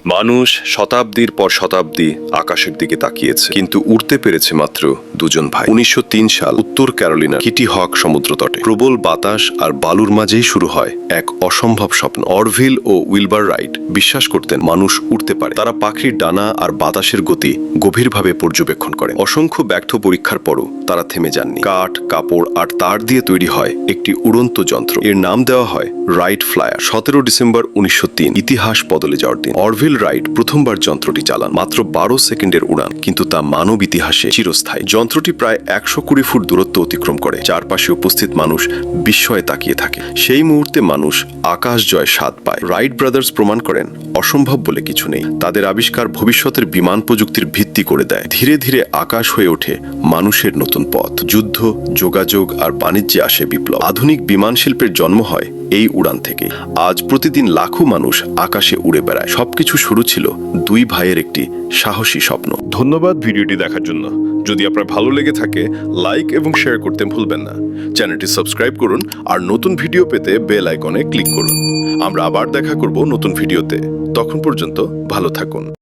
মানুষ শতাব্দীর পর শতাব্দী আকাশের দিকে তাকিয়েছে, কিন্তু উড়তে পেরেছে মাত্র দুজন ভাই। 1903 সাল উত্তর ক্যারোলিনা কিটি হক সমুদ্র তটে প্রবল বাতাস আর বালুর মাঝেই শুরু হয় এক অসম্ভব স্বপ্ন। অরভিল ও উইলবার রাইট বিশ্বাস করতেন মানুষ উড়তে পারে। তারা পাখির ডানা আর বাতাসের গতি গভীরভাবে পর্যবেক্ষণ করেন। অসংখ্য ব্যর্থ পরীক্ষার পরও তারা থেমে যাননি। কাঠ, কাপড় আর তার দিয়ে তৈরি হয় একটি উড়ন্ত যন্ত্র। এর নাম দেওয়া হয় রাইট ফ্লায়ার। 17 ডিসেম্বর 1903 ইতিহাস বদলে যাওয়ার দিন। অরভিল রাইট প্রথমবার যন্ত্রটি চালান। মাত্র 12 সেকেন্ডের উড়ান, কিন্তু তা মানব ইতিহাসে চিরস্থায়ী। যন্ত্রটি প্রায় 120 ফুট দূরত্ব অতিক্রম করে। চারপাশে উপস্থিত মানুষ বিস্ময়ে তাকিয়ে থাকে। সেই মুহূর্তে মানুষ আকাশ জয় স্বাদ পায়। রাইট ব্রাদার্স প্রমাণ করেন অসম্ভব বলে কিছু নেই। তাদের আবিষ্কার ভবিষ্যতের বিমান প্রযুক্তির ভিত্তি করে দেয়। ধীরে ধীরে আকাশ হয়ে ওঠে মানুষের নতুন পথ। যুদ্ধ, যোগাযোগ আর বাণিজ্যে আসে বিপ্লব। আধুনিক বিমান শিল্পের জন্ম হয় এই উড়ান থেকে। আজ প্রতিদিন লাখো মানুষ আকাশে উড়ে বেড়ায়। সবকিছু শুরু ছিল দুই ভাইয়ের একটি সাহসী স্বপ্ন। ধন্যবাদ ভিডিওটি দেখার জন্য। যদি আপনার ভালো লেগে থাকে, লাইক এবং শেয়ার করতে ভুলবেন না। চ্যানেলটি সাবস্ক্রাইব করুন আর নতুন ভিডিও পেতে বেল আইকনে ক্লিক করুন। আমরা আবার দেখা করব নতুন ভিডিওতে। তখন পর্যন্ত ভালো থাকুন।